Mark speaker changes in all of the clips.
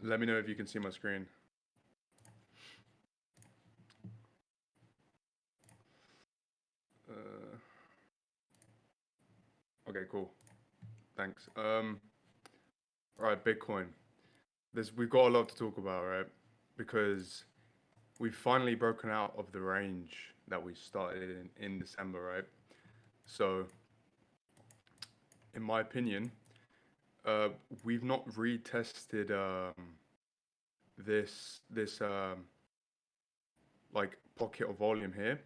Speaker 1: Let me know if you can see my screen. Okay, cool. Thanks. Right, Bitcoin. We've got a lot to talk about, right? Because we've finally broken out of the range that we started in December, right? So, in my opinion, uh, we've not retested this like pocket of volume here,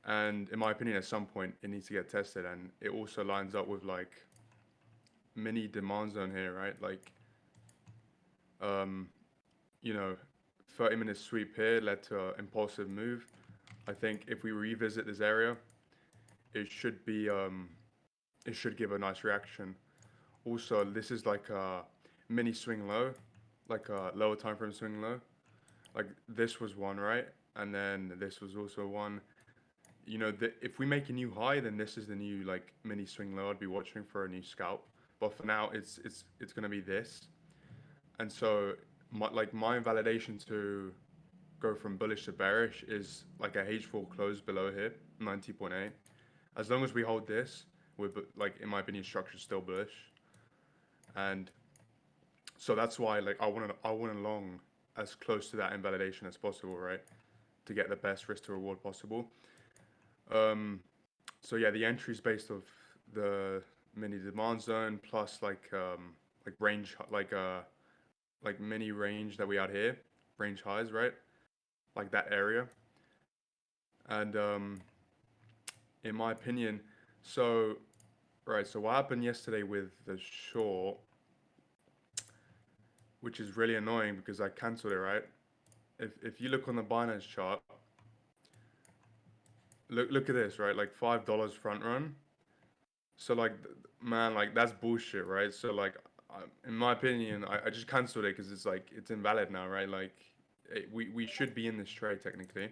Speaker 1: and in my opinion, at some point it needs to get tested, and it also lines up with like mini demand zone here, right? Like, you know, 30-minute sweep here led to an impulsive move. I think if we revisit this area, it should be it should give a nice reaction. Also, this is like a mini swing low, like a lower time frame swing low. Like this was one, right? And then this was also one. If we make a new high, then this is the new like mini swing low. I'd be watching for a new scalp. But for now, it's gonna be this. And so my validation to go from bullish to bearish is like a H4 close below here, 90.8. As long as we hold this, we're like in my opinion, structure still bullish. And so that's why like I want to long as close to that invalidation as possible, right? To get the best risk to reward possible. So yeah, the entry is based off the mini demand zone plus like range like mini range that we had here, range highs, right? Like that area. And in my opinion, so right, so what happened yesterday with the short, which is really annoying because I cancelled it, right? If you look on the Binance chart, look at this, right? Like $5 front run. So like, man, like that's bullshit, right? So like, in my opinion, I just cancelled it because it's like it's invalid now, right? Like, we should be in this trade technically.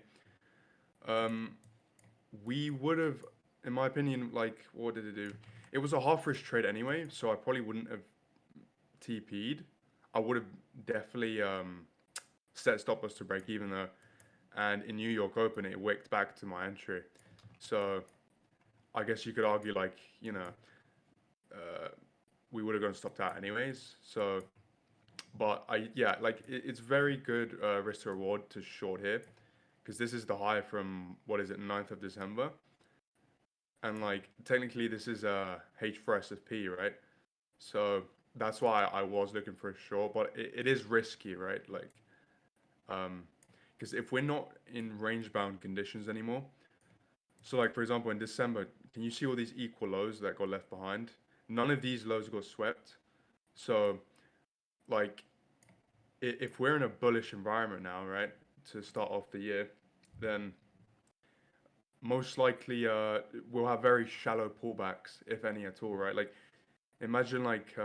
Speaker 1: We would have, in my opinion, like what did it do? It was a half risk trade anyway, so I probably wouldn't have TP'd. I would have definitely set stop loss to break even though, and in New York Open it wicked back to my entry. So I guess you could argue like we would have gone stopped out anyways. So, but like it's very good risk to reward to short here because this is the high from what is it 9th of December, and like technically this is a H4 SFP, right? So that's why I was looking for a short, but it is risky, right? Like, because if we're not in range bound conditions anymore, so like for example in December, can you see all these equal lows that got left behind? None of these lows got swept. So like if we're in a bullish environment now, right, to start off the year, then most likely we'll have very shallow pullbacks, if any at all, right? Like imagine like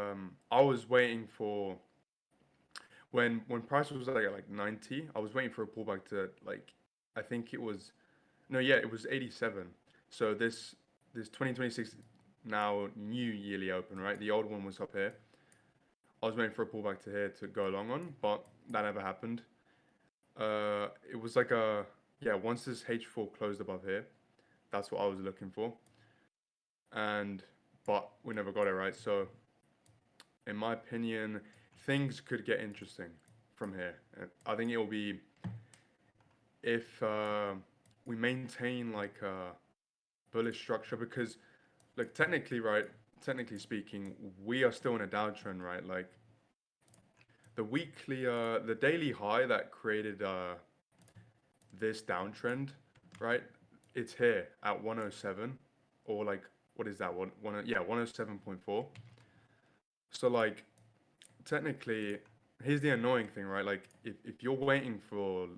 Speaker 1: I was waiting for when price was like 90, I was waiting for a pullback to like I think it was no, yeah, it was 87. So this 2026 now new yearly open, right? The old one was up here. I was waiting for a pullback to here to go along on, but that never happened. It was like a yeah. Once this H4 closed above here, that's what I was looking for, and but we never got it right. So in my opinion, things could get interesting from here. I think it will be if we maintain like a bullish structure because like technically, right? Technically speaking, we are still in a downtrend, right? Like the daily high that created this downtrend, right? It's here at 107 or like what is that one yeah 107.4. So like technically here's the annoying thing, right? Like if you're waiting for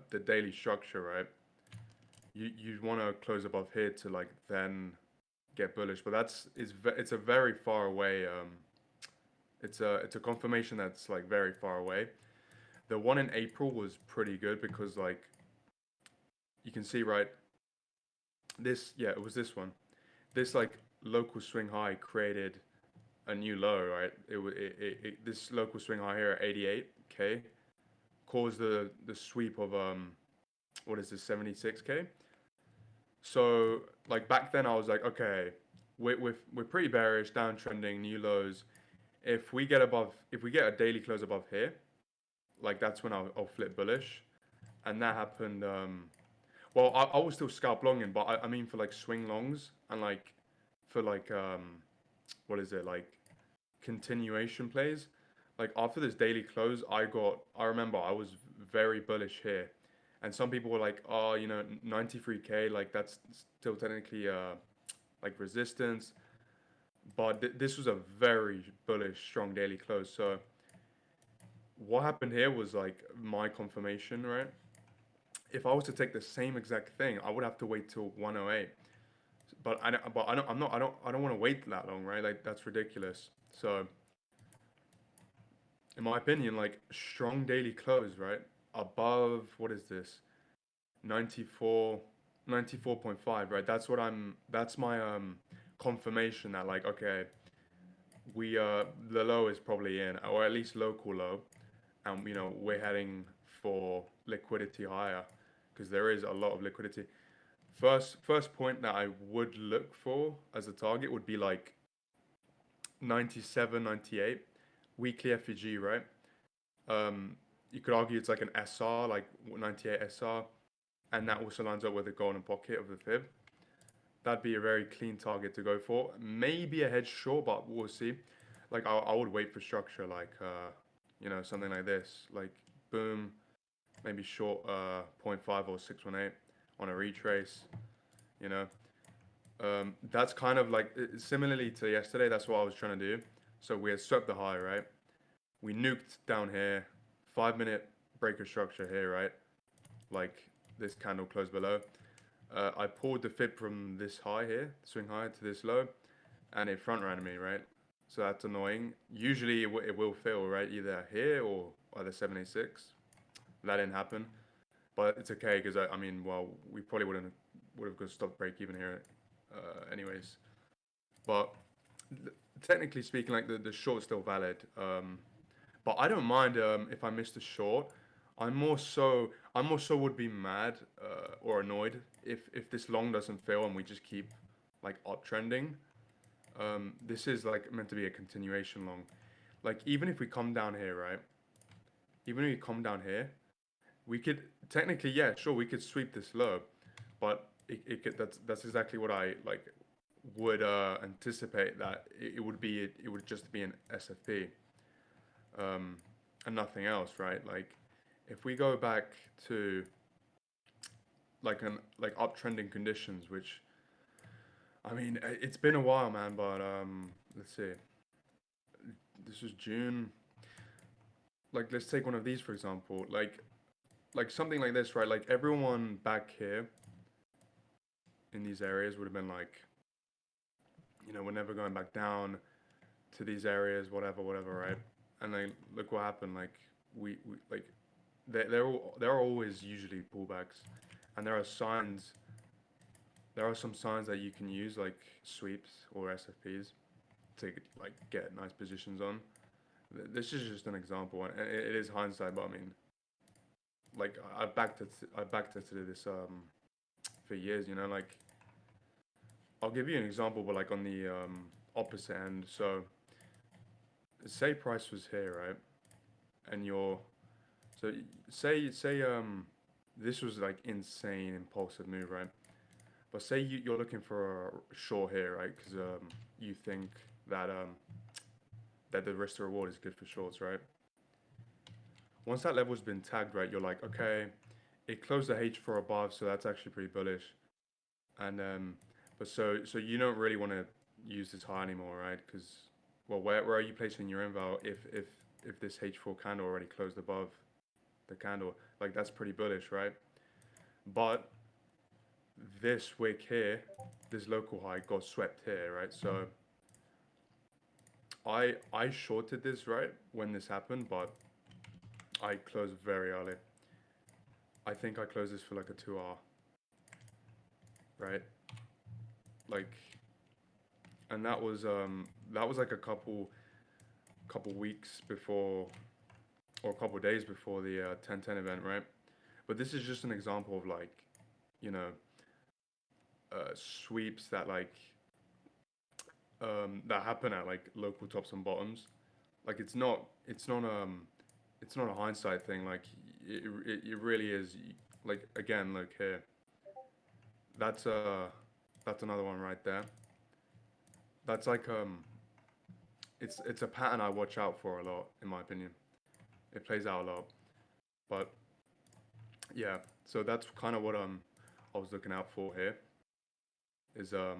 Speaker 1: the daily structure, right? You want to close above here to like then get bullish, but it's a very far away it's a confirmation that's like very far away. The one in April was pretty good because like you can see right this yeah it was this one. This like local swing high created a new low, right? This local swing high here at 88K caused the sweep of what is this, 76K. So like back then I was like, okay, we're pretty bearish, downtrending, new lows. If we get a daily close above here, like that's when I'll flip bullish, and that happened. Well, I was still scalp longing, but I mean for like swing longs and like for like what is it, like continuation plays. Like after this daily close, I remember I was very bullish here, and some people were like, oh, 93K, like that's still technically like resistance, but this was a very bullish, strong daily close. So what happened here was like my confirmation, right? If I was to take the same exact thing, I would have to wait till 108. But I don't want to wait that long, right? Like that's ridiculous. So in my opinion, like strong daily close, right? Above, what is this? 94, 94.5, right? That's my confirmation that like, okay, the low is probably in, or at least local low, and we're heading for liquidity higher because there is a lot of liquidity. First point that I would look for as a target would be like 97, 98 weekly FEG, right? You could argue it's like an SR, like 98 SR, and that also lines up with the golden pocket of the fib. That'd be a very clean target to go for. Maybe a hedge short, but we'll see. Like I would wait for structure, like something like this, like boom, maybe short 0.5 or 618 on a retrace. You know, that's kind of like similarly to yesterday. That's what I was trying to do. So we had swept the high, right? We nuked down here, 5 minute breaker structure here, right? Like this candle closed below. I pulled the fib from this high here, swing high, to this low, and it front ran me, right? So that's annoying. Usually it will fail, right? Either here or either 786. That didn't happen, but it's okay because I mean, well, we probably would have got stopped break even here, anyways. But technically speaking, like the short's still valid. But I don't mind if I missed a short. I'm more so would be mad or annoyed if this long doesn't fail and we just keep like uptrending. This is like meant to be a continuation long. Like even if we come down here, right? Even if we come down here, we could technically, yeah, sure, we could sweep this low, but it could, that's exactly what I like would anticipate that it would just be an SFP, and nothing else, right? Like if we go back to like uptrending conditions, which I mean it's been a while, man, but let's see, this was June. Like let's take one of these for example, like something like this, right? Like everyone back here in these areas would have been like, we're never going back down to these areas, whatever, right? And then look what happened. Like we like there are always usually pullbacks, and there are signs. There are some signs that you can use like sweeps or SFPs to like get nice positions on. This is just an example, and it is hindsight, but I mean, like I backed it to this for years, like I'll give you an example, but like on the opposite end. So say price was here, right? And so say this was like insane impulsive move, right? But say you're looking for a short here, right? Because you think that that the risk to reward is good for shorts, right? Once that level's been tagged, right, you're like, okay, it closed the H4 above, so that's actually pretty bullish. And but so you don't really want to use this high anymore, right? Because well, where are you placing your inval if this H4 candle already closed above the candle? Like that's pretty bullish, right? But this wick here, this local high got swept here, right? So I shorted this, right, when this happened, but I closed very early. I think I closed this for like a 2 hour, right? Like, and that was that was like a couple weeks before, or a couple days before the 1010 event, right? But this is just an example of like, you know, sweeps that like that happen at like local tops and bottoms. Like it's not a hindsight thing. Like it really is. Like again, look here. That's that's another one right there. That's like it's a pattern I watch out for a lot, in my opinion. It plays out a lot, but yeah. So that's kind of what I was looking out for here. Is a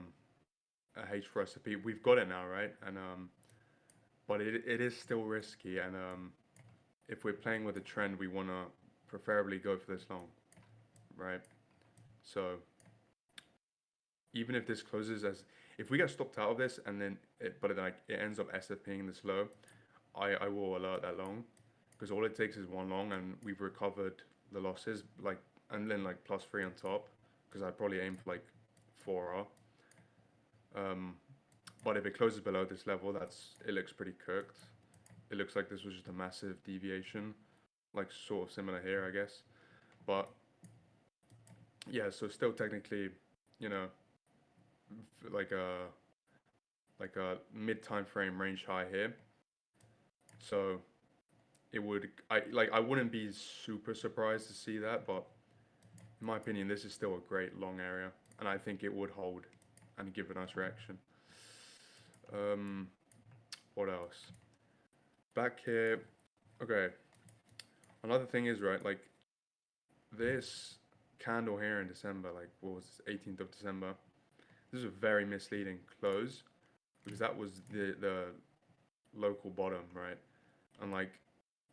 Speaker 1: H recipe. We've got it now, right? And but it is still risky. And if we're playing with a trend, we want to preferably go for this long, right? So even if this closes as, if we get stopped out of this and then but it, like it ends up SFPing this low, I will alert that long, because all it takes is one long and we've recovered the losses, like, and then like +3 on top, because I'd probably aim for like 4R. Um, but if it closes below this level, it looks pretty cooked. It looks like this was just a massive deviation, like sort of similar here, I guess. But yeah, so still technically, you know, like a mid time frame range high here. So it would, I wouldn't be super surprised to see that, but in my opinion, this is still a great long area, and I think it would hold and give a nice reaction. Um, what else? Back here, okay. Another thing is, right, like this candle here in December, like what was this, 18th of December? This is a very misleading close, because that was the local bottom, right? And like,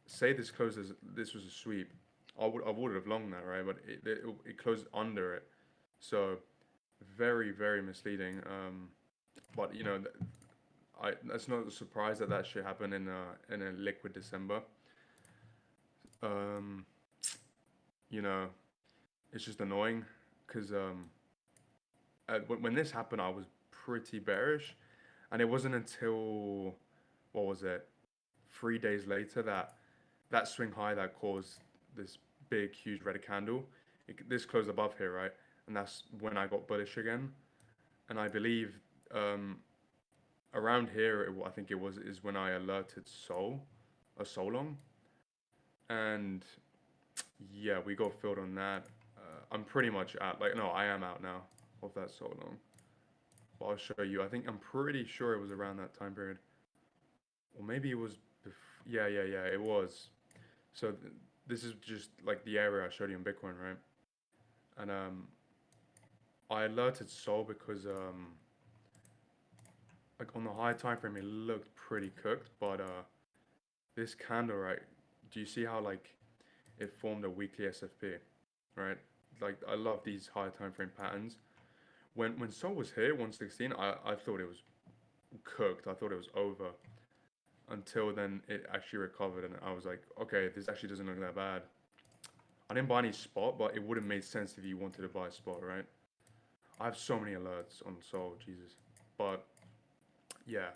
Speaker 1: say this closes, this was a sweep, I would have long that, right? But it closed under it, so very misleading. But you know, that's not a surprise that that should happen in a liquid December. Um, you know, it's just annoying because when this happened, I was pretty bearish, and it wasn't until, what was it, 3 days later, that swing high that caused this big, huge red candle. This closed above here, right? And that's when I got bullish again. And I believe um, around here, I think it was, is when I alerted a Sol long, and yeah, we got filled on that. I'm pretty much out. Like, no, I am out now of that Sol long. But I'll show you. I think I'm pretty sure it was around that time period, or maybe it was. Yeah, it was. So this is just like the area I showed you in Bitcoin, right? And I alerted Sol because like on the high time frame it looked pretty cooked, but this candle, right? Do you see how like it formed a weekly SFP, right? Like I love these high time frame patterns. When Sol was here 116, I thought it was cooked. I thought it was over, until then it actually recovered, and I was like, okay, this actually doesn't look that bad. I didn't buy any spot, but it would have made sense if you wanted to buy a spot, right? I have so many alerts on Sol, Jesus. But yeah,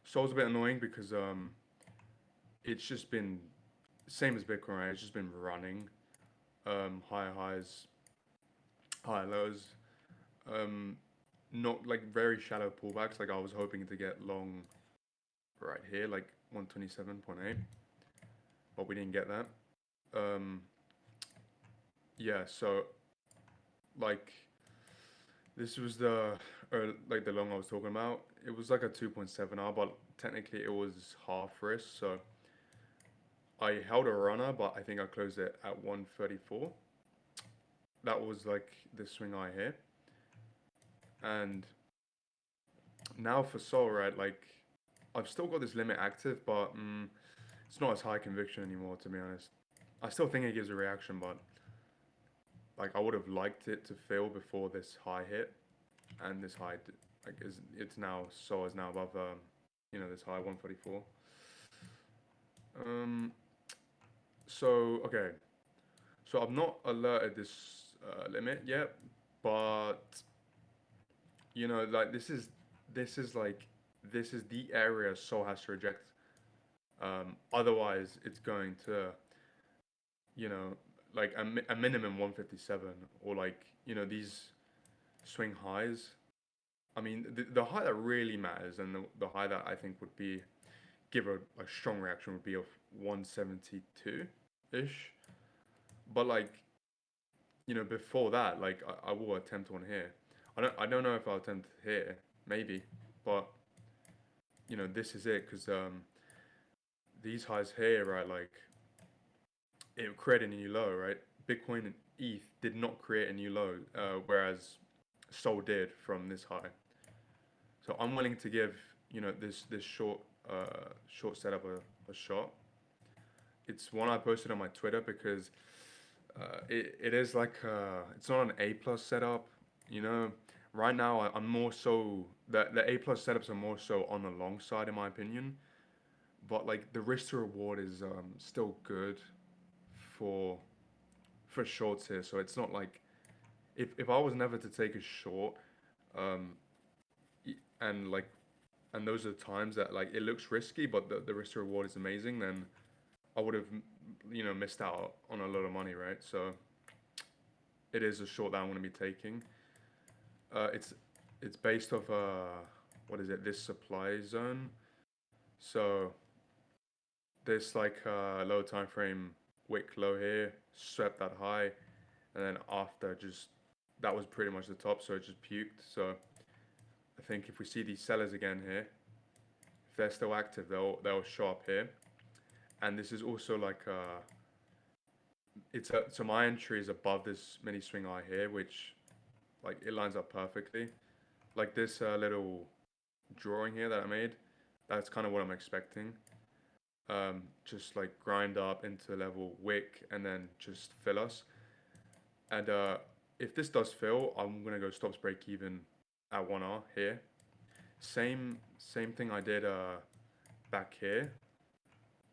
Speaker 1: Sol's a bit annoying because it's just been same as Bitcoin, right? It's just been running higher highs, higher lows. Um, Not like very shallow pullbacks. Like I was hoping to get long right here, like 127.8, but we didn't get that. Um, yeah, so like this was like the long I was talking about. It was like a 2.7R, but technically it was half risk. So I held a runner, but I think I closed it at 134. That was like the swing I hit. And now for Sol, right? Like I've still got this limit active, but it's not as high conviction anymore, to be honest. I still think it gives a reaction, but like I would have liked it to fill before this high hit, and this high, like, it's now, Sol is now above this high 144. Um, so okay, so I've not alerted this limit yet, but like this is like this is the area Sol has to reject. Otherwise, it's going to, you know, like a minimum 157 or like, these swing highs. I mean, the high that really matters and the high that I think would be give a strong reaction would be of 172 ish. But like, before that, like I will attempt one here. I don't know if I'll attempt here, maybe, but this is it because these highs here, right? Like it created a new low, right? Bitcoin and ETH did not create a new low, whereas Sol did from this high. So I'm willing to give this short setup a shot. It's one I posted on my Twitter because it is like it's not an A plus setup. You know, right now I'm more so the A plus setups are more so on the long side in my opinion. But like the risk to reward is still good for for shorts here. So it's not like if I was never to take a short, um, and like and those are the times that like it looks risky, but the risk to reward is amazing, then I would have missed out on a lot of money, right? So it is a short that I'm going to be taking. It's based off what is it? This supply zone. So this like low time frame wick low here swept that high, and then after just that was pretty much the top, so it just puked. So I think if we see these sellers again here, if they're still active, they'll show up here. And this is also like so my entry is above this mini swing eye here, which like it lines up perfectly. Like this little drawing here that I made, that's kind of what I'm expecting. Just like grind up into level wick and then just fill us. And if this does fill, I'm gonna go stops break even at 1R here. Same thing I did back here.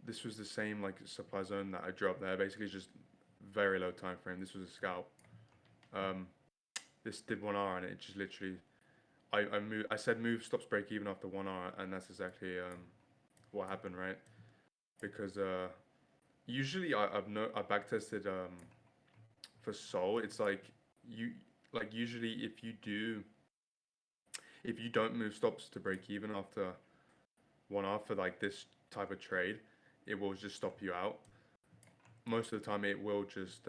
Speaker 1: This was the same like supply zone that I dropped there. Basically just very low time frame. This was a scalp. Um, this did 1R and it just literally I said move stops break even after 1R and that's exactly what happened, right? Because usually I backtested for Sol. It's like you like usually if you don't move stops to break even after 1R for like this type of trade, it will just stop you out. Most of the time it will just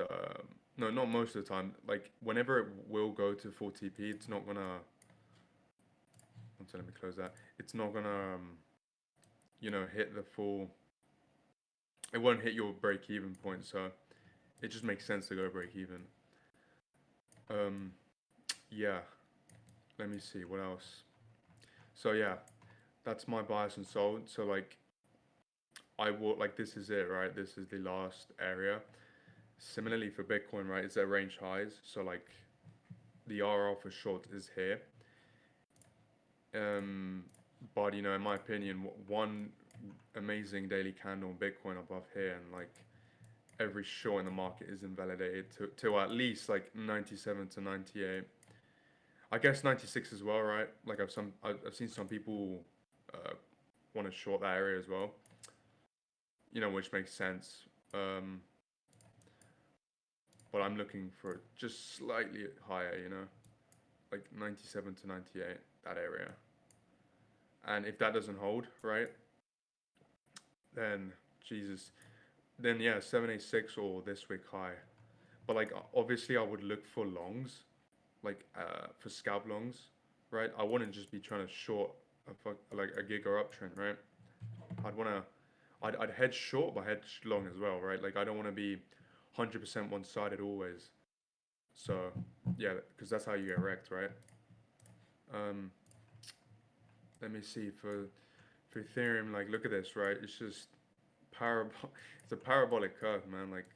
Speaker 1: no, not most of the time, like whenever it will go to full TP, it's not gonna let me close that. It's not gonna hit the full, it won't hit your break even point, so it just makes sense to go break even. Yeah, let me see what else. So yeah, that's my bias and sold. So like I will like this is it, right? This is the last area. Similarly for Bitcoin, right? It's at range highs. So like the RL for short is here. Um, but in my opinion, one amazing daily candle on Bitcoin above here, and like every short in the market is invalidated to at least like 97 to 98. I guess 96 as well, right? Like I've seen some people uh, want to short that area as well. Which makes sense. Um, but I'm looking for just slightly higher, like 97 to 98, that area. And if that doesn't hold, right, then Jesus, then yeah, 786 or this week high. But like obviously I would look for longs, like for scalp longs, right? I wouldn't just be trying to short like a giga uptrend, right? I'd wanna, I'd hedge short but hedge long as well, right? Like I don't want to be 100% one-sided always. So yeah, because that's how you get wrecked, right? Um, let me see for Ethereum. Like look at this, right? It's just it's a parabolic curve, man. Like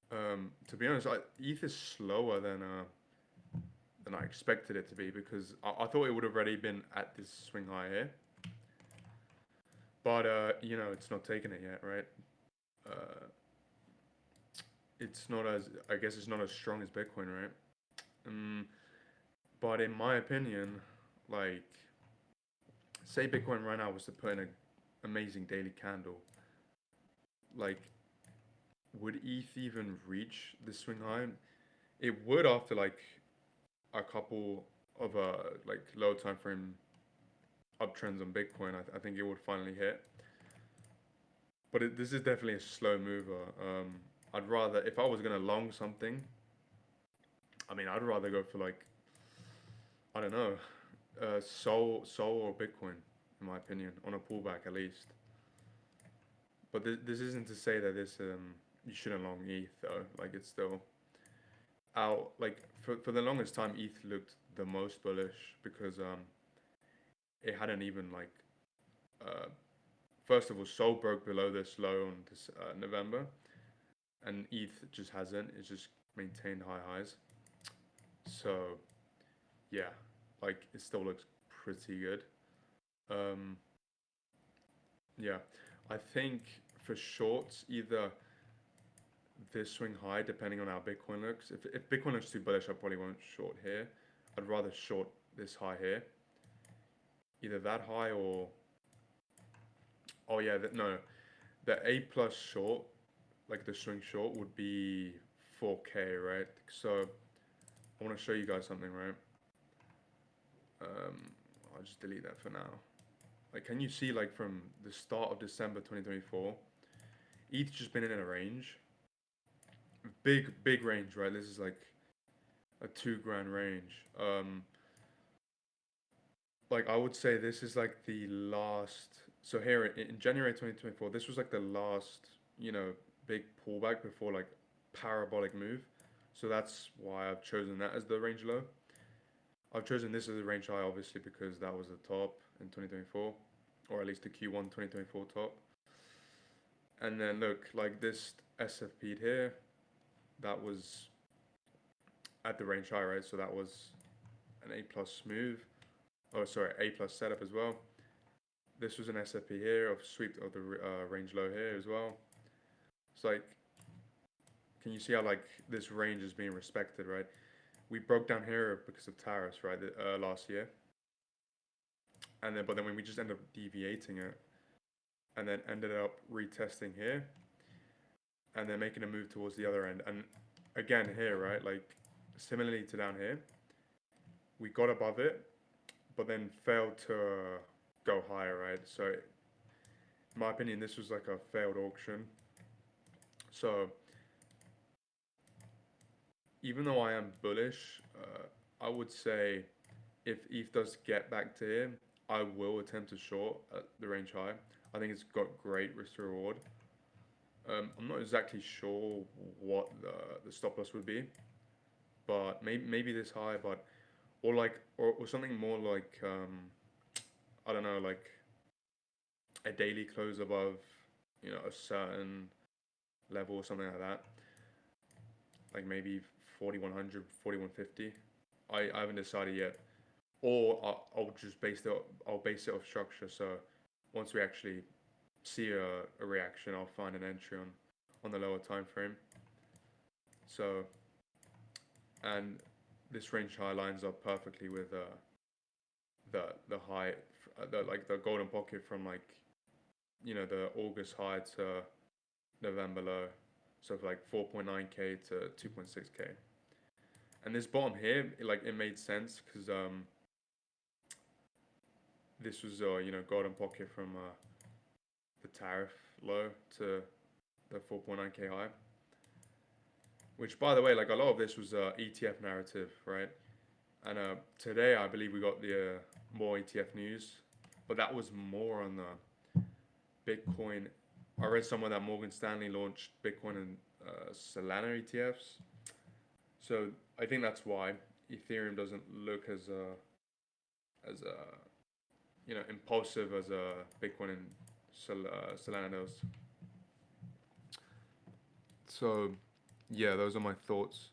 Speaker 1: to be honest, ETH is slower than I expected it to be because I thought it would have already been at this swing high here. But it's not taking it yet, right? Uh, it's not as I guess it's not as strong as Bitcoin, right? But in my opinion, like say Bitcoin right now was to put in an amazing daily candle, like would ETH even reach the swing high? It would after like a couple of like low time frame uptrends on Bitcoin. I think it would finally hit. But this is definitely a slow mover. I'd rather, if I was gonna long something, I mean, I'd rather go for like, I don't know, Sol or Bitcoin, in my opinion, on a pullback at least. But this isn't to say that this you shouldn't long ETH though. Like it's still out. Like for the longest time, ETH looked the most bullish because it hadn't even like uh, first of all, Sol broke below this low on this November, and ETH just hasn't. It's just maintained high highs. So yeah, like it still looks pretty good. Um, yeah, I think for shorts, either this swing high, depending on how Bitcoin looks. If Bitcoin looks too bullish, I probably won't short here. I'd rather short this high here. Either that high or oh yeah, no, the A plus short, like the swing short, would be 4K, right? So I want to show you guys something, right? I'll just delete that for now. Like, can you see like from the start of December 2024, ETH just been in a range, big range, right? This is like a 2 grand range. Like I would say this is like the last. So here in January 2024, this was like the last, big pullback before like parabolic move. So that's why I've chosen that as the range low. I've chosen this as a range high, obviously, because that was the top in 2024, or at least the Q1 2024 top. And then look, like this SFP here, that was at the range high, right? So that was an A plus move. Oh, sorry, A plus setup as well. This was an SFP here of sweep of the range low here as well. It's like, can you see how like this range is being respected, right? We broke down here because of tariffs, right, last year, and then but then when we just ended up deviating it, and then ended up retesting here, and then making a move towards the other end, and again here, right, like similarly to down here, we got above it, but then failed to go higher, right? So, in my opinion, this was like a failed auction. So, even though I am bullish, I would say if ETH does get back to here, I will attempt to short at the range high. I think it's got great risk to reward. I'm not exactly sure what the stop loss would be, but maybe this high, but or something more like I don't know, like a daily close above a certain level or something like that, like maybe 4100, 4150. I haven't decided yet, or I'll just I'll base it off structure. So once we actually see a reaction, I'll find an entry on the lower time frame. So and this range high lines up perfectly with the high, the golden pocket from like the August high to November low, so like 4.9k to 2.6k. And this bottom here, it made sense because this was golden pocket from the tariff low to the 4.9k high. Which, by the way, like a lot of this was ETF narrative, right? And today I believe we got the more ETF news, but that was more on the Bitcoin. I read somewhere that Morgan Stanley launched Bitcoin and Solana ETFs. So I think that's why Ethereum doesn't look as impulsive as Bitcoin and Solana does. So yeah, those are my thoughts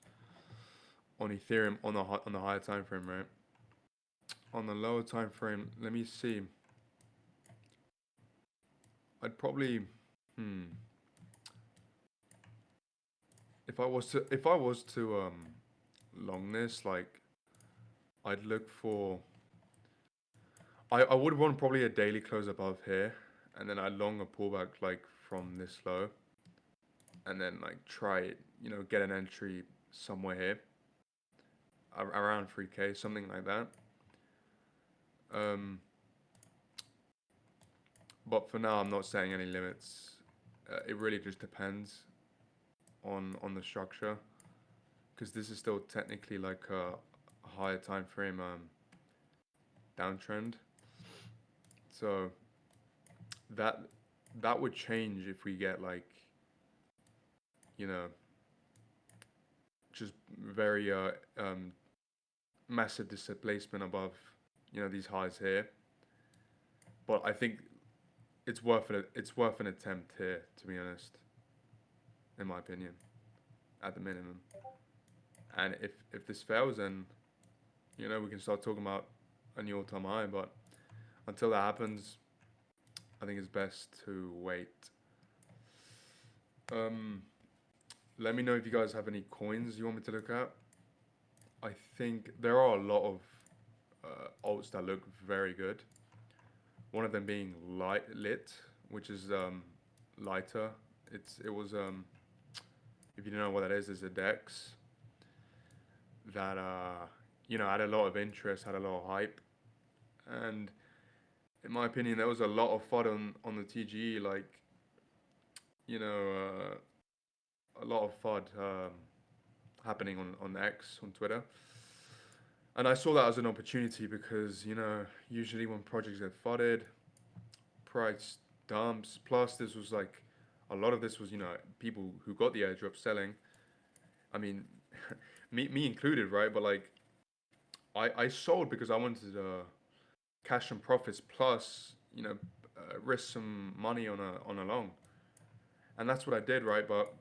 Speaker 1: on Ethereum on the higher time frame, right? On the lower time frame, let me see. I'd probably if I was to long this, like I'd look for I would want probably a daily close above here, and then I long a pullback like from this low, and then like try it, get an entry somewhere here, around 3K, something like that. Um, but for now, I'm not setting any limits. It really just depends on the structure, because this is still technically like a higher time frame downtrend. So that that would change if we get like, you know, just very massive displacement above, these highs here. But I think it's worth an attempt here, to be honest, in my opinion, at the minimum. And if this fails, then we can start talking about a new all-time high. But until that happens, I think it's best to wait. Um, Let me know if you guys have any coins you want me to look at. I think there are a lot of alts that look very good. One of them being lit, which is lighter. It was if you don't know what that is a DEX that had a lot of interest, had a lot of hype, and in my opinion, there was a lot of fun on the TGE, like you know a lot of FUD happening on X, on Twitter. And I saw that as an opportunity because, usually when projects get FUDded, price dumps. Plus, this was like, a lot of this was, people who got the airdrop selling. I mean, me included, right? But like, I sold because I wanted cash and profits plus, risk some money on a long. And that's what I did, right? But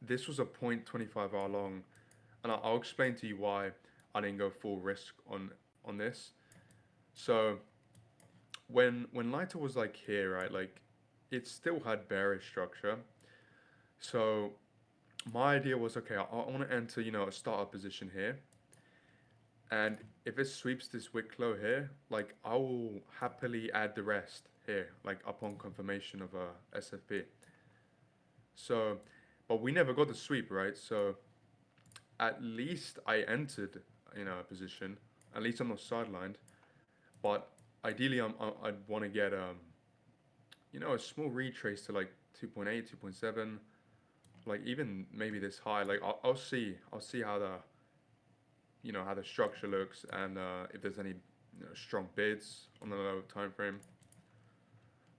Speaker 1: this was a 0.25 hour long, and I'll explain to you why I didn't go full risk on this. So when Lighter was like here, right, like it still had bearish structure. So my idea was, okay, I want to enter, a startup position here, and if it sweeps this wick low here, like I will happily add the rest here, like upon confirmation of a SFP. So, but we never got the sweep, right? So at least I entered, a position. At least I'm not sidelined. But ideally, I'd want to get a small retrace to like 2.8, 2.7, like even maybe this high. Like I'll see how the structure looks, and if there's any strong bids on the low time frame.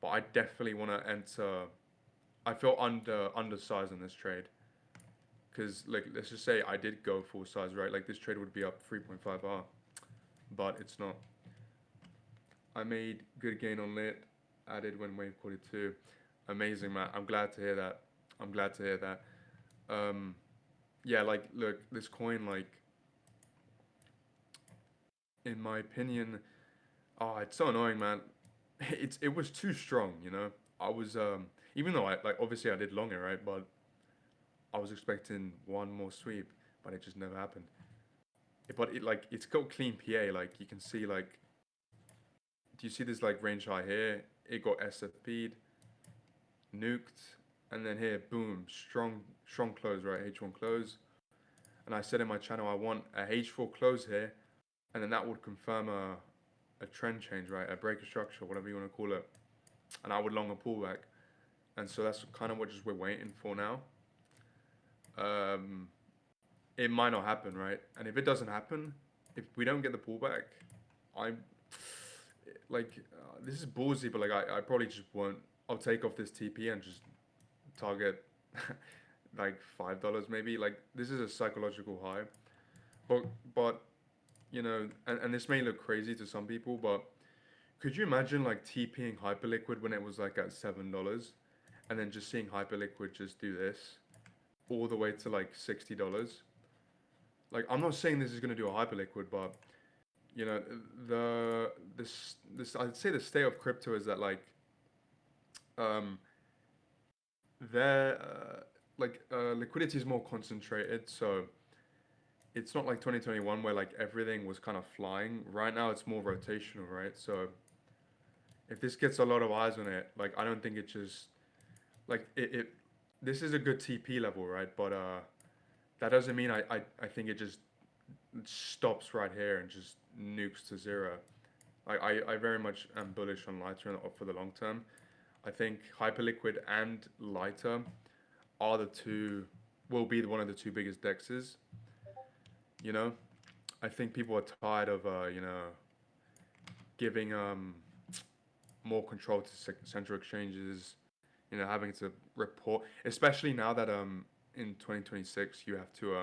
Speaker 1: But I definitely want to enter. I feel undersized on this trade. Because like let's just say I did go full size, right? Like this trade would be up 3.5R, but it's not. I made good gain on lit, added when wave quarter two. Amazing, man. I'm glad to hear that. I'm glad to hear that. Um, yeah, like look, this coin, like in my opinion, oh, it's so annoying, man. It was too strong, I was even though I like obviously I did long it, right? But I was expecting one more sweep, but it just never happened. But like it's got clean PA, like you can see like, do you see this like range high here? It got SFP'd, nuked, and then here, boom, strong close, right? H1 close. And I said in my channel, I want a H4 close here, and then that would confirm a trend change, right? A breaker structure, whatever you want to call it. And I would long a pullback. And so that's kind of what just we're waiting for now. Um, it might not happen, right? And if it doesn't happen, if we don't get the pullback, I'm like, this is ballsy, but like I probably just won't. I'll take off this TP and just target like $5 maybe. Like this is a psychological high, but and this may look crazy to some people, but could you imagine like TPing Hyperliquid when it was like at $7, and then just seeing Hyperliquid just do this all the way to like $60? Like I'm not saying this is gonna do a Hyperliquid, but you know this I'd say the state of crypto is that like um their liquidity is more concentrated, so it's not like 2021 where like everything was kind of flying. Right now it's more rotational, right? So if this gets a lot of eyes on it, like I don't think it just like it this is a good TP level, right? But that doesn't mean I think it just stops right here and just nukes to zero. Like I very much am bullish on lighter for the long term. I think hyperliquid and lighter are the two will be one of the two biggest dexes. You know, I think people are tired of giving more control to central exchanges. Having to report, especially now that in 2026 you have to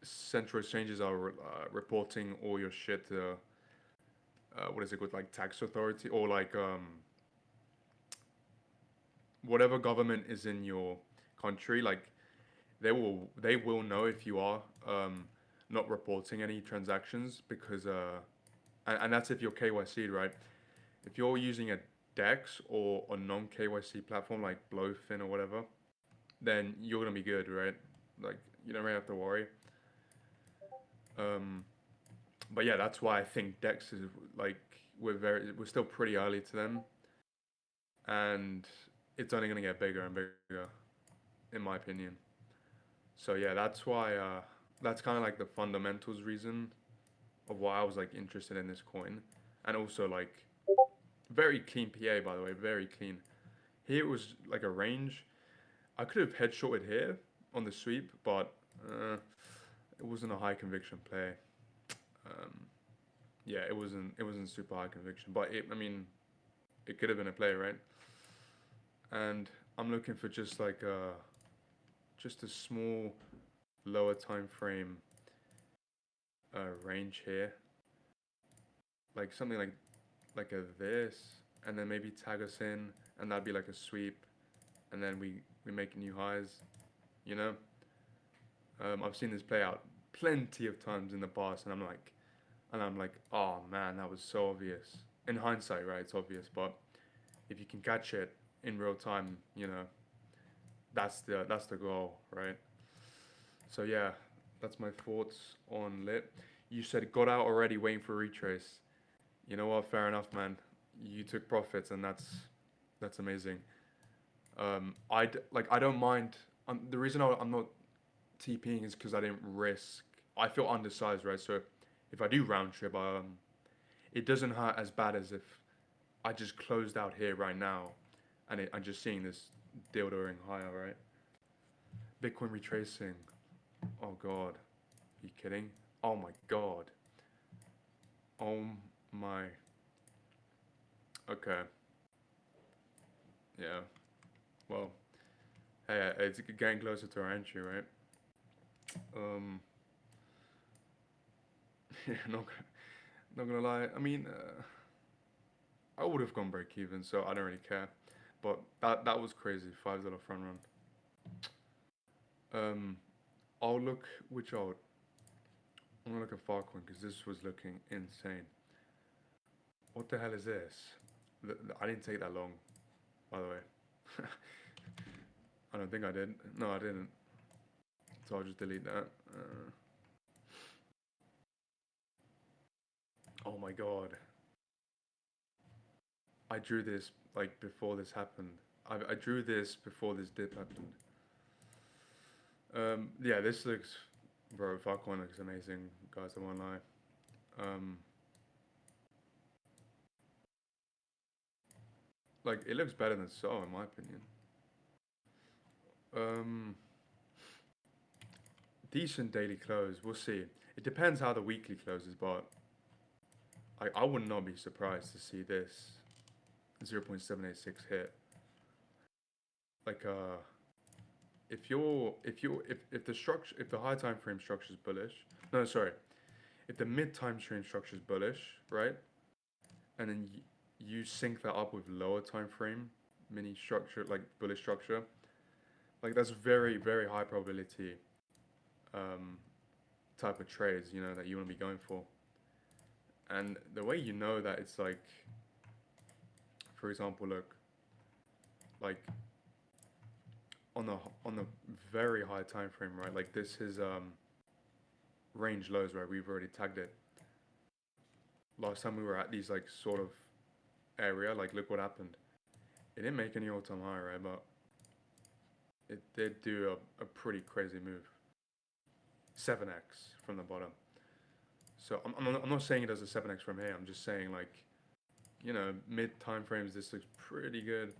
Speaker 1: central exchanges are reporting all your shit to what is it with like tax authority or like whatever government is in your country. Like they will know if you are not reporting any transactions because and that's if you're KYC'd, right? If you're using a DEX or a non KYC platform like Blowfin or whatever, then you're gonna be good, right? Like you don't really have to worry. Um, but yeah, that's why I think DEX is like we're still pretty early to them, and it's only gonna get bigger and bigger, in my opinion. So yeah, that's why that's kind of like the fundamentals reason of why I was like interested in this coin, and also like very clean PA by the way, very clean. Here it was like a range. I could have head shorted here on the sweep, but it wasn't a high conviction play. Um, yeah, it wasn't super high conviction, but I mean, it could have been a play, right? And I'm looking for just a small lower time frame range here, like something like a this, and then maybe tag us in, and that'd be like a sweep, and then we make new highs, you know. I've seen this play out plenty of times in the past, and I'm like, oh man, that was so obvious. In hindsight, right? It's obvious, but if you can catch it in real time, that's the goal, right? So yeah, that's my thoughts on lit. You said got out already, waiting for retrace. You know what? Fair enough, man. You took profits, and that's amazing. I don't mind. The reason I'm not TPing is because I didn't risk. I feel undersized, right? So if I do round trip, it doesn't hurt as bad as if I just closed out here right now, and I'm just seeing this dildoing higher, right? Bitcoin retracing. Oh god, are you kidding? Oh my god. Oh my. Okay. Yeah. Well, hey, it's getting closer to our entry, right? Um. Yeah. Not gonna lie. I mean, I would have gone break even, so I don't really care. But that was crazy. $5 front run. Um. I'll look which I'll. I'm gonna look at Farcoin because this was looking insane. What the hell is this? I didn't take that long, by the way. I don't think I did. No, I didn't. So I'll just delete that. Oh my god. I drew this like before this happened. I drew this before this dip happened. Yeah, this looks, bro, Farcoin looks amazing, guys. I won't lie. Um, like it looks better than So, in my opinion. Um, decent daily close. We'll see. It depends how the weekly closes, but I would not be surprised to see this 0.786 hit. Like if the structure if the high time frame structure is bullish, no sorry, if the mid time frame structure is bullish, right, and then you sync that up with lower time frame mini structure like bullish structure, like that's very very high probability um, type of trades that you want to be going for. And the way you know that it's like, for example, look, like on the very high time frame, right? Like this is range lows, right? We've already tagged it. Last time we were at these like sort of area, like look what happened. It didn't make any all-time high, right? But it did do a pretty crazy move. 7x from the bottom. So I'm not saying it does a 7x from here. I'm just saying like, you know, mid time frames, this looks pretty good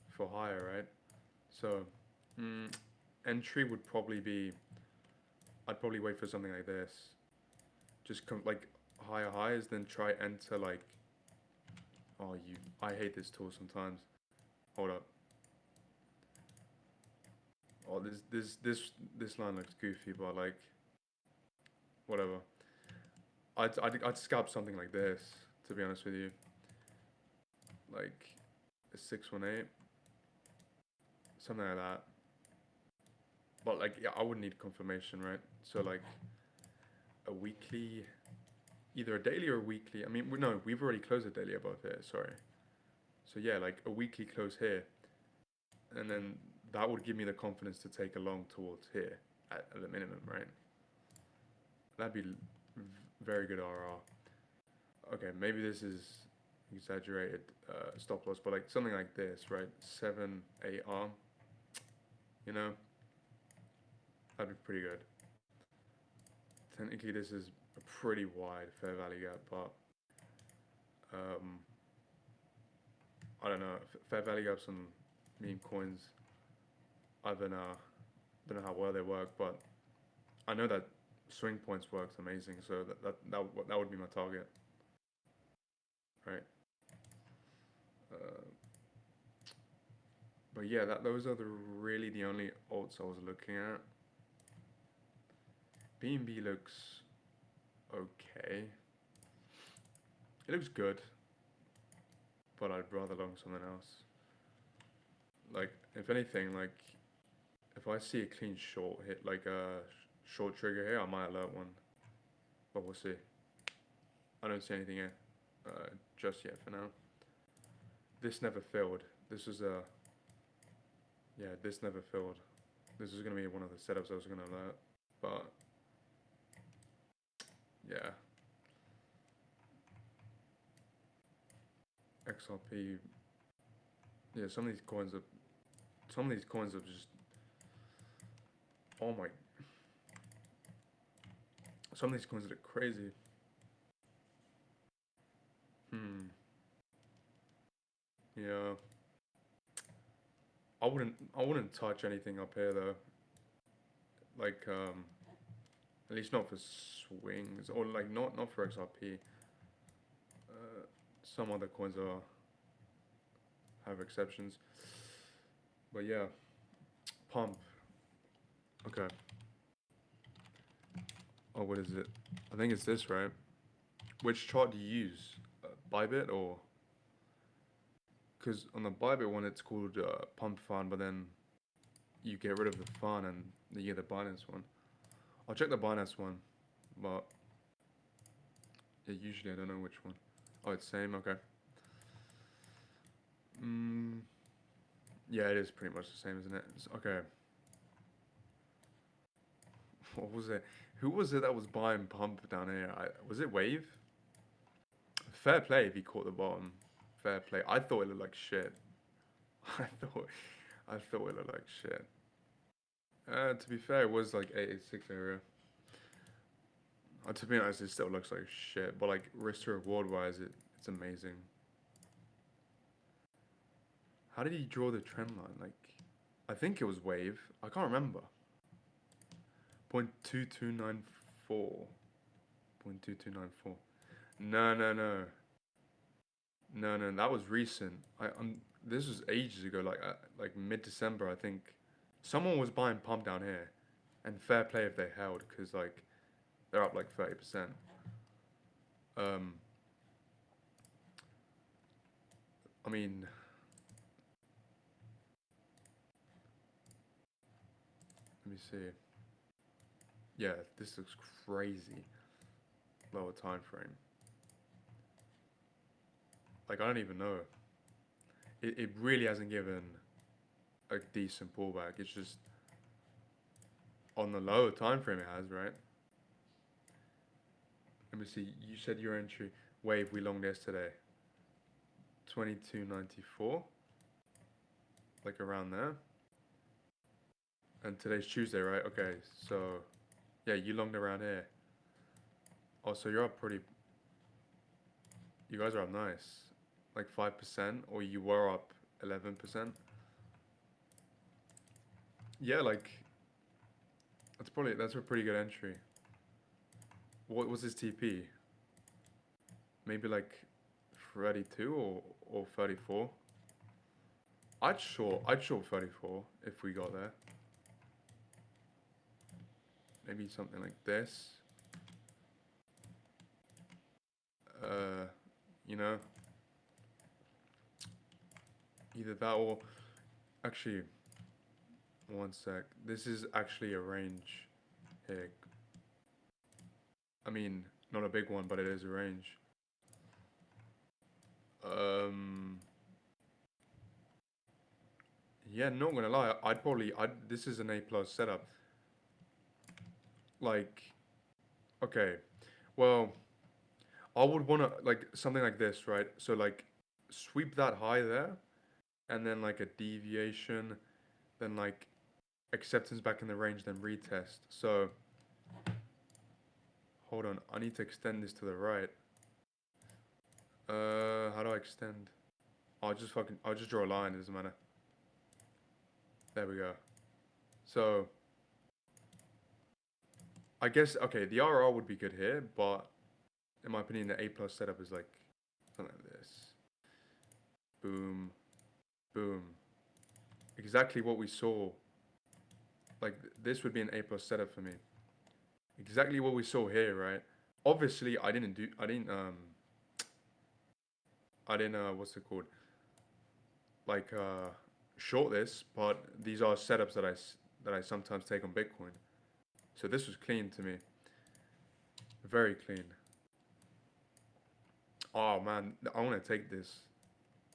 Speaker 1: for higher, right? So entry would probably be, I'd probably wait for something like this. Just come like higher highs, then try enter like, oh you, I hate this tool sometimes. Hold up. Oh, this line looks goofy, but like, whatever. I'd scalp something like this, to be honest with you. Like a 618, something like that. But like, yeah, I would need confirmation, right? So like a weekly, either a daily or a weekly. I mean, no, we've already closed a daily above here. Sorry. So yeah, like a weekly close here, and then that would give me the confidence to take a long towards here at the minimum, right? That'd be very good RR. Okay, maybe this is exaggerated stop loss, but like something like this, right? 7 8 arm, you know, that'd be pretty good. Technically, this is a pretty wide fair value gap, but um, I don't know. Fair value gaps on meme coins, I don't know how well they work, but I know that swing points works amazing, so that would be my target, right? Uh, but yeah, those are really the only alts I was looking at. BNB looks okay. It looks good, but I'd rather long something else. Like, if anything, like, if I see a clean short hit, like a short trigger here, I might alert one. But we'll see. I don't see anything here just yet for now. This never failed. This was a... Yeah, this never failed. This is going to be one of the setups I was going to alert. But, yeah. XRP... Yeah, some of these coins are... Some of these coins are just... Oh my... Some of these coins are crazy. Yeah. I wouldn't touch anything up here though. Like at least not for swings or like not for XRP. Some other coins are have exceptions. But yeah, pump. Okay. Oh, what is it? I think it's this, right? Which chart do you use? Bybit or? Because on the Bybit one, it's called pump fund, but then you get rid of the fund and you get the Binance one. I'll check the Binance one, but yeah, usually I don't know which one. Oh, it's same. Okay. Yeah, it is pretty much the same, isn't it? Okay. What was it? Who was it that was buying pump down here? Was it Wave? Fair play if he caught the bottom. Fair play. I thought it looked like shit. I thought I thought it looked like shit. To be fair, it was like 886 area. To be honest, it still looks like shit. But like risk to reward wise, it's amazing. How did he draw the trend line? Like, I think it was Wave. I can't remember. 0.2294. 0.2294. No, no, no. No, no, that was recent. This was ages ago, like mid-December, I think. Someone was buying pump down here, and fair play if they held, because like they're up like 30%. Um, I mean, let me see. Yeah, this looks crazy. Lower time frame. Like I don't even know. It really hasn't given a decent pullback. It's just on the lower time frame it has, right? Let me see. You said your entry wave we longed yesterday. 22.94, like around there. And today's Tuesday, right? Okay, so yeah, you longed around here. Oh, so you're up pretty. You guys are up nice, like 5%, or you were up 11%. Yeah, like that's a pretty good entry. What was his TP? Maybe like 32 or 34. I'd short 34 if we got there. Maybe something like this. Uh, you know, either that or actually, one sec. This is actually a range here. I mean, not a big one, but it is a range. Yeah, not gonna lie, this is an A plus setup. Like, okay, well, I would wanna like something like this, right? So like, sweep that high there, and then like a deviation, then like acceptance back in the range, then retest. So, hold on, I need to extend this to the right. How do I extend? I'll just draw a line, it doesn't matter. There we go. So, I guess, okay, the RR would be good here, but in my opinion, the A plus setup is like something like this. Boom, boom. Exactly what we saw. Like, this would be an A plus setup for me. Exactly what we saw here, right? Obviously, I didn't, what's it called? Like, short this, but these are setups that I sometimes take on Bitcoin. So this was clean to me. Very clean. Oh man, I want to take this.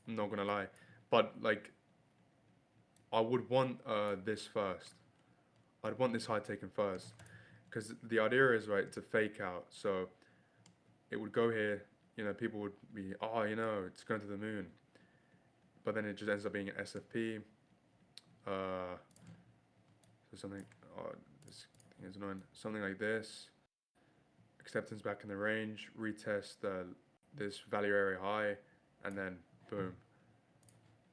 Speaker 1: I'm not gonna lie, but like, I would want this first. I'd want this high taken first, because the idea is right to fake out. So it would go here. People would be, oh, it's going to the moon, but then it just ends up being an SFP. So something. Oh, this thing is annoying. Something like this. Acceptance back in the range. Retest this value area high, and then boom,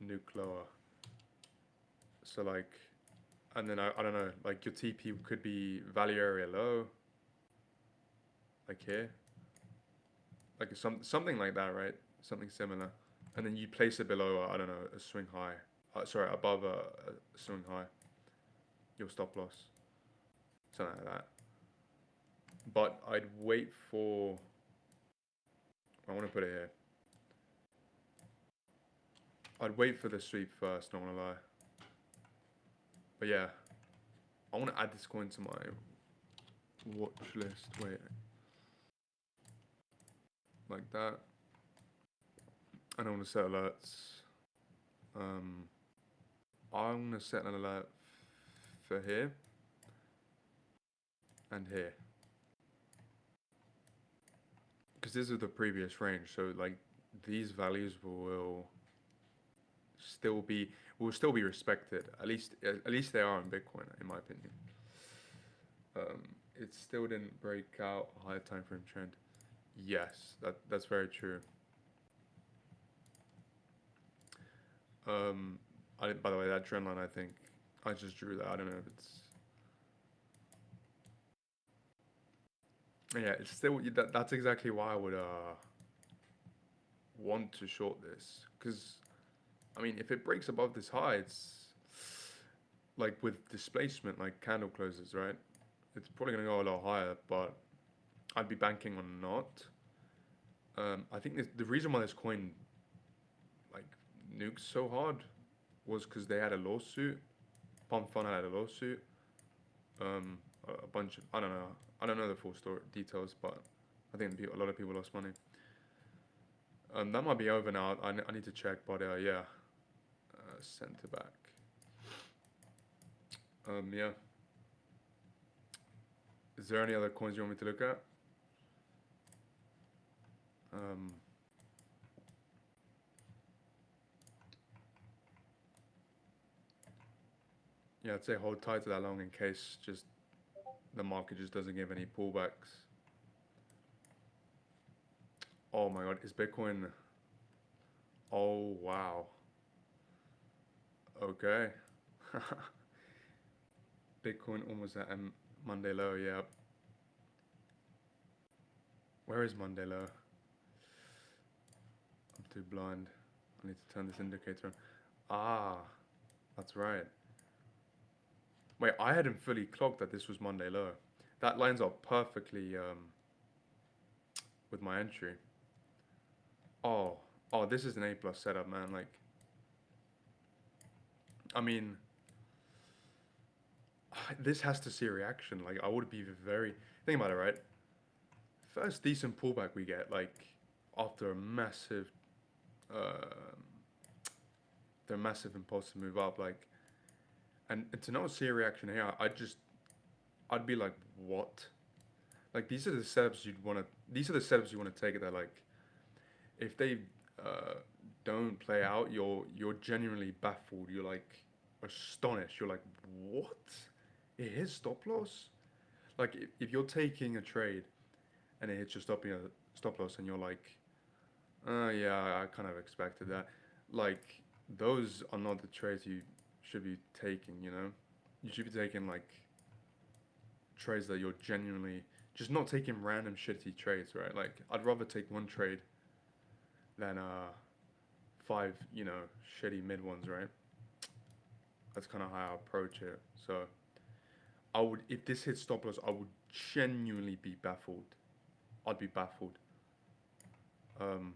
Speaker 1: nuke lower. So like, and then I don't know, like your TP could be value area low, like here, like something like that, right? Something similar, and then you place it below, I don't know, a swing high. Sorry, above a swing high. Your stop loss, something like that. But I'd wait for. I want to put it here. I'd wait for the sweep first. Not gonna lie. But yeah, I want to add this coin to my watch list. Wait, like that. And I want to set alerts. I'm gonna set an alert for here and here, because this is the previous range. So like these values will still be respected. At least they are in Bitcoin, in my opinion. It still didn't break out a higher time frame trend. Yes, that's very true. By the way, that trend line, I think I just drew that. I don't know if it's. Yeah, it's still that's exactly why I would want to short this, because I mean, if it breaks above this high, it's like with displacement, like candle closes, right? It's probably gonna go a lot higher, but I'd be banking on not. I think the reason why this coin like nuked so hard was because they had a lawsuit. Pump Fund had a lawsuit. A bunch of I don't know the full story details, but I think a lot of people lost money. That might be over now. I need to check, but yeah, center back. Yeah. Is there any other coins you want me to look at? Um, yeah, I'd say hold tight to that long in case just the market just doesn't give any pullbacks. Oh my God, is Bitcoin? Oh wow. Okay. Bitcoin almost at a Monday low. Yeah. Where is Monday low? I'm too blind. I need to turn this indicator on. Ah, that's right. Wait, I hadn't fully clocked that this was Monday low. That lines up perfectly with my entry. Oh, oh, this is an A plus setup, man. Like, I mean, this has to see a reaction. Like, I would be very. Think about it, right? First decent pullback we get, like, after a massive, uh, the massive impulsive move up, like, and to not see a reaction here, I'd be like, what? Like, these are the setups you'd want to. These are the setups you want to take. That like, if they uh, don't play out, you're genuinely baffled. You're like astonished. You're like, what? It hits stop loss. Like if you're taking a trade and it hits your stop loss, and you're like, yeah, I kind of expected that. Like those are not the trades you should be taking. You know, you should be taking like trades that you're genuinely just not taking random shitty trades, right? Like I'd rather take one trade than five, shitty mid ones, right? That's kind of how I approach it. So I would, if this hits stop loss, I would genuinely be baffled. I'd be baffled. Um,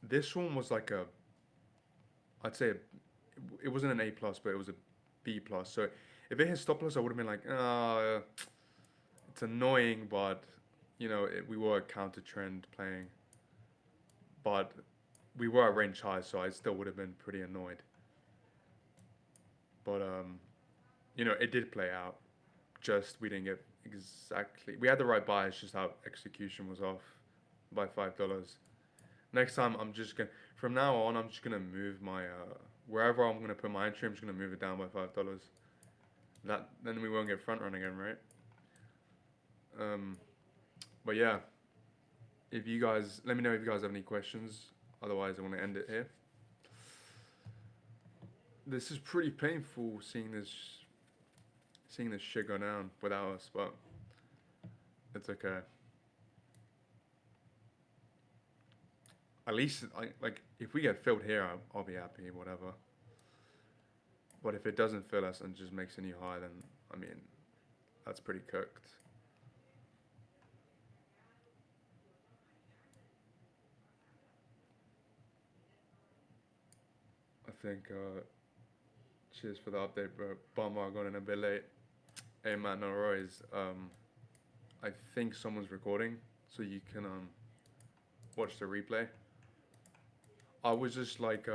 Speaker 1: this one was like I'd say it wasn't an A plus, but it was a B plus. So if it hit stop loss, I would have been like, it's annoying, but we were a counter trend playing, but we were at range high, so I still would have been pretty annoyed. But it did play out. Just we didn't get exactly. We had the right buy. It's just our execution was off by $5. Next time, I'm just gonna. From now on, I'm just gonna move my wherever I'm gonna put my entry. I'm just gonna move it down by $5. That then we won't get front run again, right? Um, but yeah, if you guys let me know if you guys have any questions. Otherwise, I want to end it here. This is pretty painful seeing this shit go down without us, but it's okay. At least, like if we get filled here, I'll be happy, whatever. But if it doesn't fill us and just makes a new high, then I mean, that's pretty cooked. I think. Cheers for the update, bro. Bummer I got in a bit late. Hey, Matt, no worries. I think someone's recording, so you can watch the replay. I was just like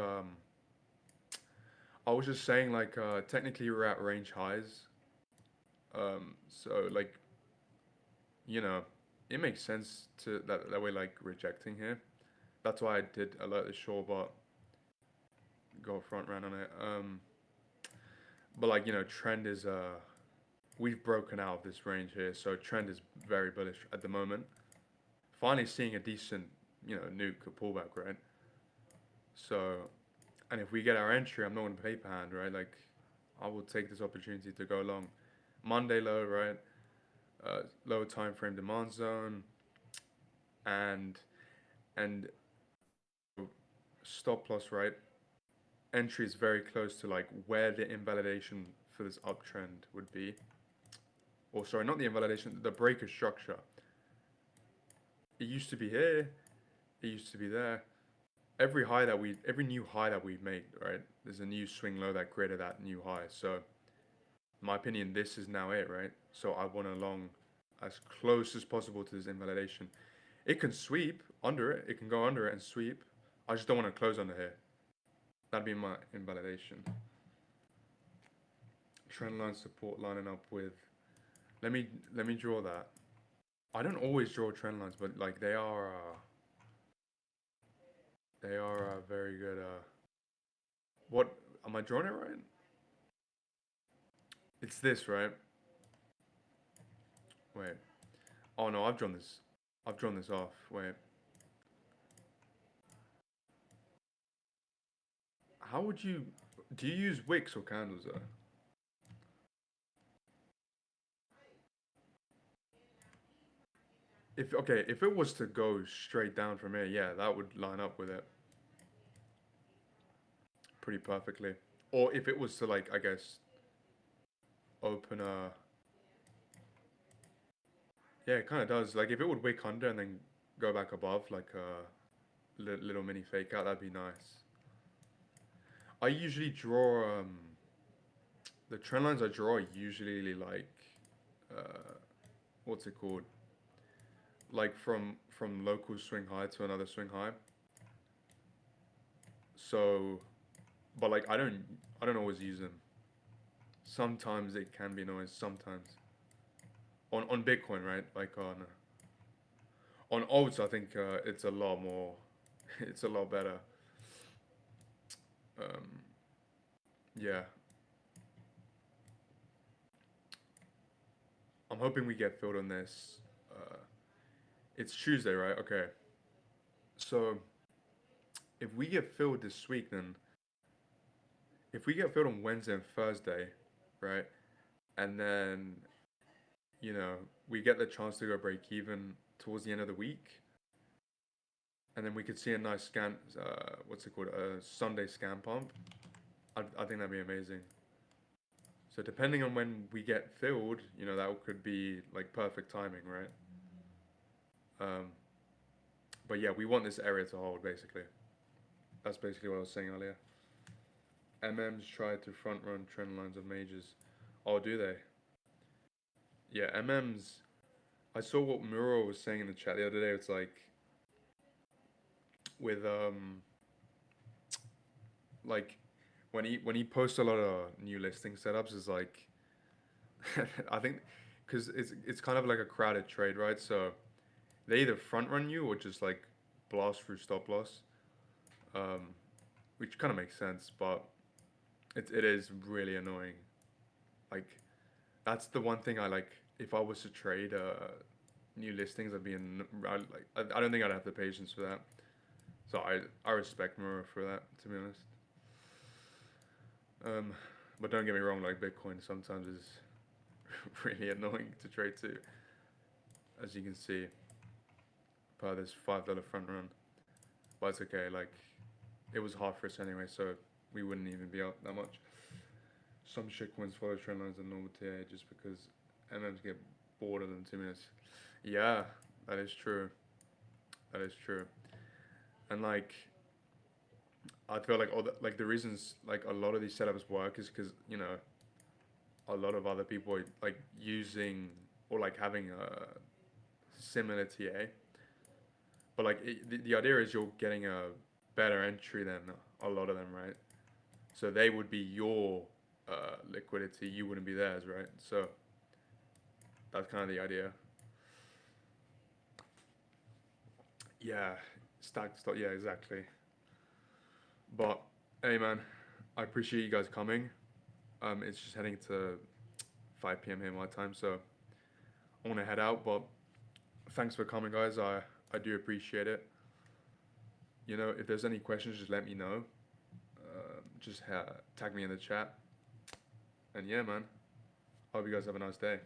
Speaker 1: I was just saying like technically we're at range highs. So like you know, it makes sense to that way like rejecting here. That's why I did alert the short bot, go front run on it. But like trend is we've broken out of this range here, so trend is very bullish at the moment. Finally seeing a decent nuke pullback, right? So, and if we get our entry, I'm not going to paper hand, right? Like, I will take this opportunity to go long. Monday low, right? Lower time frame demand zone, and and stop loss, right? Entry is very close to like where the invalidation for this uptrend would be. Or sorry, not the invalidation, the breaker structure. It used to be here. It used to be there. Every new high that we make, right? There's a new swing low that created that new high. So, in my opinion, this is now it, right? So I want to long as close as possible to this invalidation. It can sweep under it. It can go under it and sweep. I just don't want to close under here. That'd be my invalidation. trend line support lining up with. Let me let me draw that. I don't always draw trend lines, but like they are very good. What am I drawing it right? It's this, right? Wait. Oh no, I've drawn this. I've drawn this off. Wait. How would you? Do you use wicks or candles though? If okay, if it was to go straight down from here, yeah, that would line up with it pretty perfectly. Or if it was to like, I guess, open a, yeah, it kind of does. Like if it would wick under and then go back above, like a little mini fake out, that'd be nice. I usually draw the trend lines I draw are usually like uh, what's it called? Like from local swing high to another swing high. So, but like I don't always use them. Sometimes it can be annoying. Sometimes on Bitcoin, right? Like on alts, I think it's a lot more. It's a lot better. Um, yeah, I'm hoping we get filled on this. Uh, it's Tuesday, right? Okay. So if we get filled this week, then if we get filled on Wednesday and Thursday, right, and then we get the chance to go break even towards the end of the week, and then we could see a nice scan. What's it called? A Sunday scan pump. I think that'd be amazing. So depending on when we get filled, that could be like perfect timing, right? Um, but yeah, we want this area to hold basically. That's basically what I was saying earlier. MMs try to front run trend lines of majors. Oh, do they? Yeah, MMs. I saw what Muro was saying in the chat the other day. It's like with like when he posts a lot of new listing setups, is like I think because it's kind of like a crowded trade, right? So they either front run you or just like blast through stop loss, um, which kind of makes sense, but it is really annoying. Like that's the one thing I like. If I was to trade new listings, I don't think I'd have the patience for that. So I respect Mura for that, to be honest. Um, but don't get me wrong, like Bitcoin sometimes is really annoying to trade to, as you can see, per this $5 front run. But it's okay, like it was hard for us anyway, so we wouldn't even be out that much. Some shitcoins follow trend lines and normal TA just because MMs get bored of them 2 minutes. Yeah, that is true. That is true. And like I feel like like the reasons like a lot of these setups work is because a lot of other people are like using or like having a similar TA, but like the idea is you're getting a better entry than a lot of them, right? So they would be your liquidity, you wouldn't be theirs, right? So that's kind of the idea. Yeah, stacked stock. Yeah, exactly. But hey, man, I appreciate you guys coming. It's just heading to 5 p.m. here my time, so I want to head out. But thanks for coming, guys. I do appreciate it. If there's any questions, just let me know. Just tag me in the chat. And yeah, man, hope you guys have a nice day.